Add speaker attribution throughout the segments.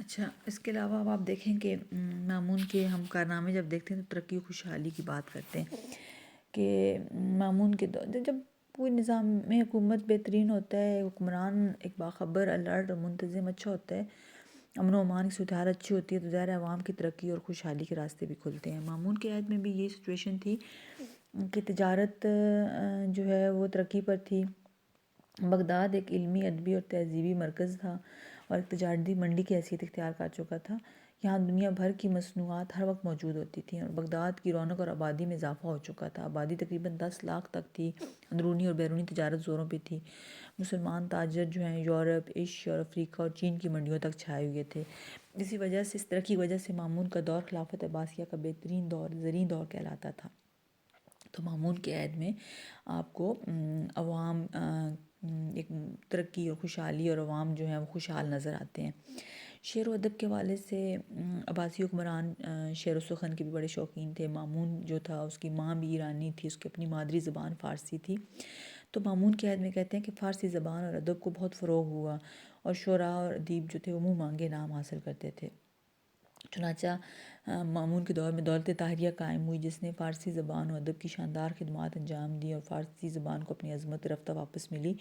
Speaker 1: اچھا، اس کے علاوہ اب آپ دیکھیں کہ مامون کے ہم کارنامے جب دیکھتے ہیں تو ترقی و خوشحالی کی بات کرتے ہیں کہ مامون کے دور جب کوئی نظام میں حکومت بہترین ہوتا ہے، حکمران ایک باخبر الرٹ اور منتظم اچھا ہوتا ہے، امن و امان کی صورتحال اچھی ہوتی ہے، تو ظاہر ہے عوام کی ترقی اور خوشحالی کے راستے بھی کھلتے ہیں۔ مامون کے عہد میں بھی یہ سچویشن تھی کہ تجارت جو ہے وہ ترقی پر تھی۔ بغداد ایک علمی، ادبی اور تہذیبی مرکز تھا اور ایک تجارتی منڈی کی حیثیت اختیار کر چکا تھا۔ یہاں دنیا بھر کی مصنوعات ہر وقت موجود ہوتی تھیں اور بغداد کی رونق اور آبادی میں اضافہ ہو چکا تھا۔ آبادی تقریباً 10 لاکھ تک تھی۔ اندرونی اور بیرونی تجارت زوروں پہ تھی۔ مسلمان تاجر جو ہیں یورپ، ایشیا اور افریقہ اور چین کی منڈیوں تک چھائے ہوئے تھے۔ اسی وجہ سے، اس طرح کی وجہ سے مامون کا دور خلافت عباسیہ کا بہترین دور، زرعی دور کہلاتا تھا۔ تو مامون کے عہد میں آپ کو عوام ایک ترقی اور خوشحالی اور عوام جو ہیں وہ خوشحال نظر آتے ہیں۔ شعر و ادب کے حوالے سے عباسی حکمران شعر و سخن کے بھی بڑے شوقین تھے۔ مامون جو تھا اس کی ماں بھی ایرانی تھی، اس کی اپنی مادری زبان فارسی تھی۔ تو مامون کے عہد میں کہتے ہیں کہ فارسی زبان اور ادب کو بہت فروغ ہوا اور شعراء اور ادیب جو تھے وہ منہ مانگے انعام حاصل کرتے تھے۔ چنانچہ مامون کے دور میں دولت طاہریہ قائم ہوئی، جس نے فارسی زبان و ادب کی شاندار خدمات انجام دی اور فارسی زبان کو اپنی عظمت رفتہ واپس ملی۔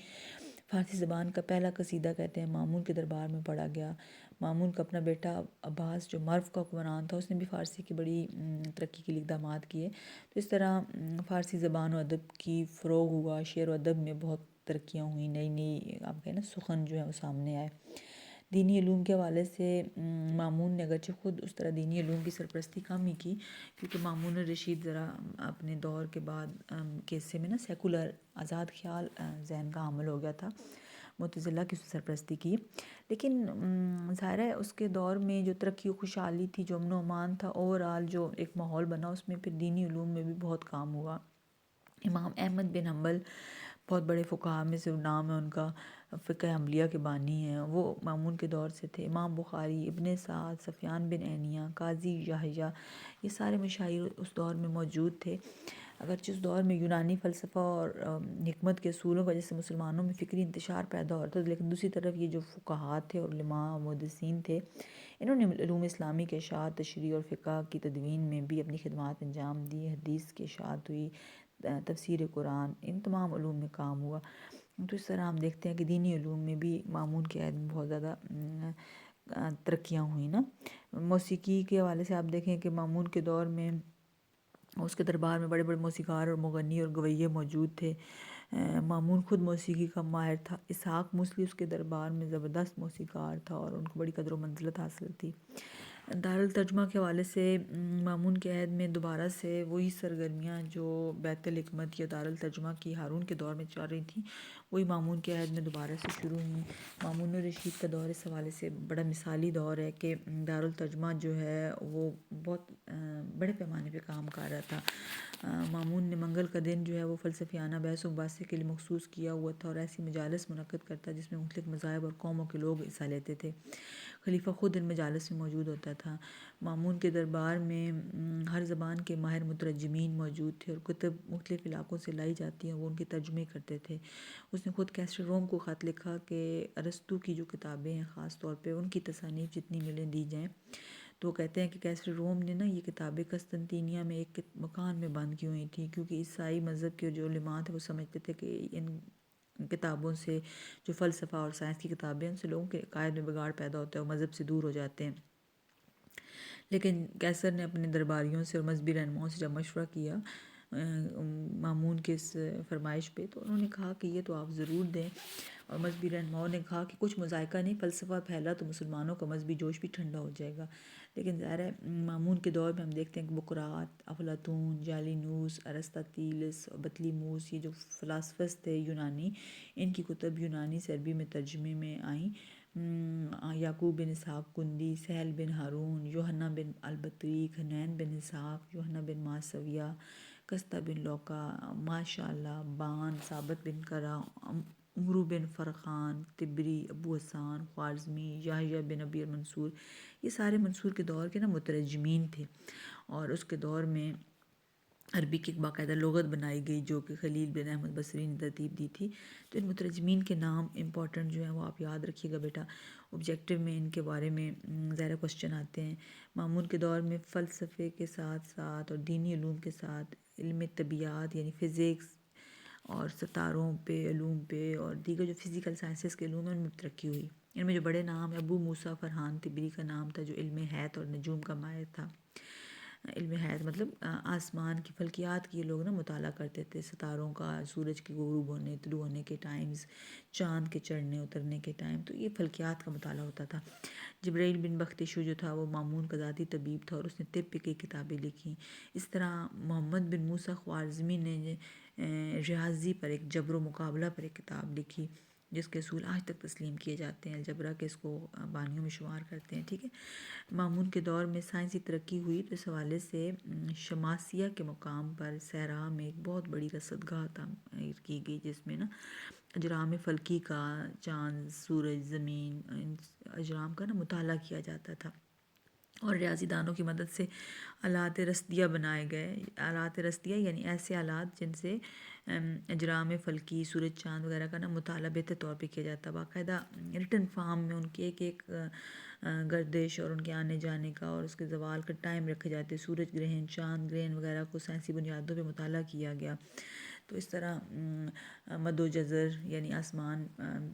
Speaker 1: فارسی زبان کا پہلا قصیدہ کہتے ہیں مامون کے دربار میں پڑھا گیا۔ مامون کا اپنا بیٹا عباس جو مرو کا حکمران تھا، اس نے بھی فارسی کی بڑی ترقی کے لیے اقدامات کیے۔ تو اس طرح فارسی زبان و ادب کی فروغ ہوا، شعر و ادب میں بہت ترقیاں ہوئیں، نئی نئی آپ کہیں نا سخن جو ہے وہ سامنے آئے۔ دینی علوم کے حوالے سے مامون نے اگرچہ خود اس طرح دینی علوم کی سرپرستی کم ہی کی، کیونکہ مامون الرشید ذرا اپنے دور کے بعد کے حصے میں نا سیکولر آزاد خیال ذہن کا حامل ہو گیا تھا، معتزلہ کی سرپرستی کی۔ لیکن ظاہر ہے اس کے دور میں جو ترقی و خوشحالی تھی، جو امن و امان تھا، اوورآل جو ایک ماحول بنا، اس میں پھر دینی علوم میں بھی بہت کام ہوا۔ امام احمد بن حنبل بہت بڑے فقہا میں سے نام ہے ان کا، فقہ حنبلیہ کے بانی ہیں، وہ مامون کے دور سے تھے۔ امام بخاری، ابن سعد، سفیان بن عینیہ، قاضی یحییٰ، یہ سارے مشاہیر اس دور میں موجود تھے۔ اگرچہ اس دور میں یونانی فلسفہ اور حکمت کے اصولوں کی وجہ سے مسلمانوں میں فکری انتشار پیدا ہوتا تھا، لیکن دوسری طرف یہ جو فقہاء تھے اور علماء اور محدثین تھے، انہوں نے علوم اسلامی کے اشاعت، تشریح اور فقہ کی تدوین میں بھی اپنی خدمات انجام دی۔ حدیث کی اشاعت ہوئی، تفسیر قرآن، ان تمام علوم میں کام ہوا۔ تو اس طرح ہم دیکھتے ہیں کہ دینی علوم میں بھی مامون کے عہد میں بہت زیادہ ترقیاں ہوئیں نا۔ موسیقی کے حوالے سے آپ دیکھیں کہ مامون کے دور میں اس کے دربار میں بڑے بڑے موسیقار اور مغنی اور گویے موجود تھے۔ مامون خود موسیقی کا ماہر تھا۔ اسحاق موصلی اس کے دربار میں زبردست موسیقار تھا اور ان کو بڑی قدر و منزلت حاصل تھی۔ دارالترجمہ کے حوالے سے مامون کے عہد میں دوبارہ سے وہی سرگرمیاں جو بیت الحکمت یا دارالترجمہ کی ہارون کے دور میں چل رہی تھیں، وہی مامون کے عہد میں دوبارہ سے شروع ہوئیں۔ مامون الرشید کا دور اس حوالے سے بڑا مثالی دور ہے کہ دارالترجمہ جو ہے وہ بہت بڑے پیمانے پہ کام کر رہا تھا۔ مامون نے منگل کا دن جو ہے وہ فلسفیانہ بحث و مباحثے کے لیے مخصوص کیا ہوا تھا اور ایسی مجالس منعقد کرتا جس میں مختلف مذاہب اور قوموں کے لوگ حصہ لیتے تھے۔ خلیفہ خود ان مجالس میں موجود ہوتا تھا۔ مامون کے دربار میں ہر زبان کے ماہر مترجمین موجود تھے اور کتب مختلف علاقوں سے لائی جاتی ہیں وہ ان کے ترجمے کرتے تھے۔ اس نے خود کیسر روم کو خط لکھا کہ ارسطو کی جو کتابیں ہیں خاص طور پہ ان کی تصانیف جتنی ملیں دی جائیں۔ تو وہ کہتے ہیں کہ کیسر روم نے نا یہ کتابیں قسطنطینیہ میں ایک مکان میں بند کی ہوئی تھیں، کیونکہ عیسائی مذہب کے جو علماء تھے وہ سمجھتے تھے کہ ان کتابوں سے، جو فلسفہ اور سائنس کی کتابیں ہیں، ان سے لوگوں کے عقائد میں بگاڑ پیدا ہوتا ہے اور مذہب سے دور ہو جاتے ہیں۔ لیکن کیسر نے اپنے درباریوں سے اور مذہبی رہنماؤں سے جب مشورہ کیا مامون کے اس فرمائش پہ، تو انہوں نے کہا کہ یہ تو آپ ضرور دیں، اور مذہبی رہنماؤں نے کہا کہ کچھ مذائقہ نہیں، فلسفہ پھیلا تو مسلمانوں کا مذہبی جوش بھی ٹھنڈا ہو جائے گا۔ لیکن ظاہر ہے مامون کے دور میں ہم دیکھتے ہیں کہ بقراط، افلاطون، جالینوس، ارسطاطیلس اور بطلیموس، یہ جو فلاسفرز تھے یونانی، ان کی کتب یونانی سے عربی میں ترجمے میں آئیں۔ یعقوب بن اسحاق کندی، سہل بن ہارون، یوحنا بن البطریق، حنین بن اسحاق، یوحنا بن ماسویہ، قسطہ بن لوقا، ماشاء اللہ، بان، ثابت بن قرہ، عمرو بن فرخان، طبری، ابو حسان خوارزمی، یحییٰ بن ابی منصور، یہ سارے منصور کے دور کے نا مترجمین تھے۔ اور اس کے دور میں عربی کی ایک باقاعدہ لغت بنائی گئی جو کہ خلیل بن احمد بصری نے ترتیب دی تھی۔ تو ان مترجمین کے نام امپورٹنٹ جو ہیں وہ آپ یاد رکھیے گا بیٹا، آبجیکٹیو میں ان کے بارے میں ظاہر کوشچن آتے ہیں۔ مامون کے دور میں فلسفے کے ساتھ ساتھ اور دینی علوم کے ساتھ علم طبیعیات یعنی فزکس اور ستاروں پہ علوم پہ اور دیگر جو فزیکل سائنسز کے علوم ہیں ان میں ترقی ہوئی۔ ان میں جو بڑے نام ہیں، ابو موسیٰ فرحان طبری کا نام تھا جو علم حیات اور نجوم کا ماہر تھا۔ علم حیات مطلب آسمان کی فلکیات کی یہ لوگ نا مطالعہ کرتے تھے، ستاروں کا، سورج کے غروب ہونے طلوع ہونے کے ٹائمز، چاند کے چڑھنے اترنے کے ٹائم، تو یہ فلکیات کا مطالعہ ہوتا تھا۔ جبرائیل بن بختشو جو تھا وہ مامون کا ذاتی طبیب تھا اور اس نے طب پہ کئی کتابیں لکھیں۔ اس طرح محمد بن موسیٰ خوارزمی نے ریاضی پر ایک جبر و مقابلہ پر ایک کتاب لکھی جس کے اصول آج تک تسلیم کیے جاتے ہیں، الجبرا کے اس کو بانیوں میں شمار کرتے ہیں، ٹھیک ہے۔ مامون کے دور میں سائنسی ترقی ہوئی تو اس حوالے سے شماسیہ کے مقام پر صحرا میں ایک بہت بڑی رصدگاہ تعمیر کی گئی جس میں نا اجرام فلکی کا، چاند، سورج، زمین، ان اجرام کا نا مطالعہ کیا جاتا تھا، اور ریاضی دانوں کی مدد سے آلات رصدیہ بنائے گئے۔ آلات رصدیہ یعنی ایسے آلات جن سے اجرام فلکی، سورج، چاند وغیرہ کا نا مطالعہ بہتر طور پہ کیا جاتا ہے، باقاعدہ ریٹن فارم میں ان کی ایک ایک گردش اور ان کے آنے جانے کا اور اس کے زوال کا ٹائم رکھے جاتے، سورج گرہن، چاند گرہن وغیرہ کو سائنسی بنیادوں پہ مطالعہ کیا گیا۔ تو اس طرح مد و جزر یعنی آسمان،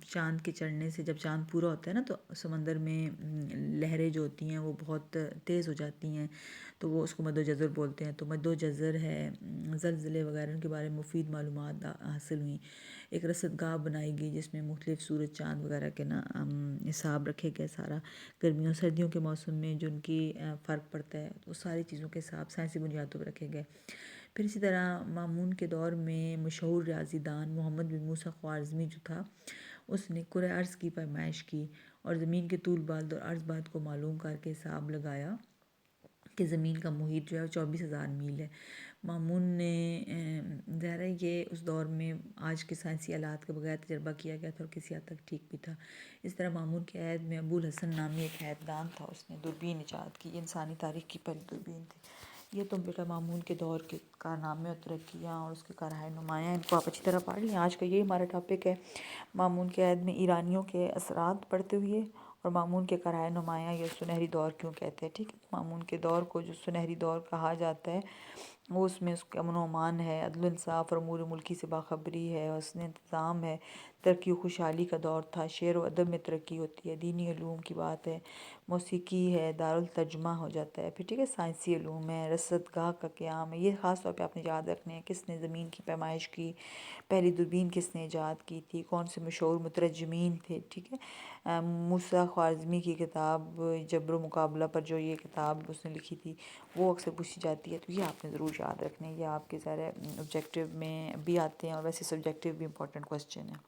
Speaker 1: چاند کے چڑھنے سے جب چاند پورا ہوتا ہے نا تو سمندر میں لہریں جو ہوتی ہیں وہ بہت تیز ہو جاتی ہیں، تو وہ اس کو مد و جزر بولتے ہیں۔ تو مد و جزر ہے، زلزلے وغیرہ ان کے بارے میں مفید معلومات حاصل ہوئیں۔ ایک رصدگاہ بنائی گئی جس میں مختلف سورج، چاند وغیرہ کے نا حساب رکھے گئے، سارا گرمیوں سردیوں کے موسم میں جو ان کی فرق پڑتا ہے تو ساری چیزوں کے حساب سائنسی بنیادوں پر رکھے گئے۔ پھر اسی طرح مامون کے دور میں مشہور ریاضی دان محمد بن موسیٰ خوارزمی جو تھا اس نے کرۂ ارض کی پیمائش کی اور زمین کے طول بالد اور عرض بالد کو معلوم کر کے حساب لگایا کہ زمین کا محیط جو ہے 24,000 میل ہے۔ مامون نے ظاہر ہے یہ اس دور میں آج کے سائنسی آلات کے بغیر تجربہ کیا گیا تھا اور کسی حد تک ٹھیک بھی تھا۔ اس طرح مامون کے عہد میں ابو الحسن نامی ایک حیات دان تھا، اس نے دوربین ایجاد کی، انسانی تاریخ کی پہلی دوربین تھی۔ یہ تو بیٹا مامون کے دور کے کارنامے اور ترقیاں اور اس کے کارہائے نمایاں، ان کو آپ اچھی طرح پڑھ لیں۔ آج کا یہی ہمارا ٹاپک ہے، مامون کے عہد میں ایرانیوں کے اثرات پڑھتے ہوئے اور مامون کے کارہائے نمایاں یا سنہری دور کیوں کہتے ہیں، ٹھیک ہے۔ مامون کے دور کو جو سنہری دور کہا جاتا ہے وہ اس میں اس کا امن و امان ہے، عدل و انصاف اور امور ملکی سے باخبری ہے، حسن انتظام ہے، ترقی و خوشحالی کا دور تھا، شعر و ادب میں ترقی ہوتی ہے، دینی علوم کی بات ہے، موسیقی ہے، دارالترجمہ ہو جاتا ہے، پھر ٹھیک ہے، سائنسی علوم ہے، رصدگاہ کا قیام ہے۔ یہ خاص طور پہ آپ نے یاد رکھنے ہیں، کس نے زمین کی پیمائش کی، پہلی دوربین کس نے ایجاد کی تھی، کون سے مشہور مترجمین تھے، ٹھیک ہے۔ موسیٰ خوارزمی کی کتاب جبر و مقابلہ پر جو یہ کتاب اس نے لکھی تھی وہ اکثر پوچھی جاتی ہے، تو یہ آپ نے ضرور یاد رکھنے ہیں، یہ آپ کے سارے آبجیکٹیو میں بھی آتے ہیں اور ویسے سبجیکٹیو بھی امپورٹنٹ کوسچن ہے۔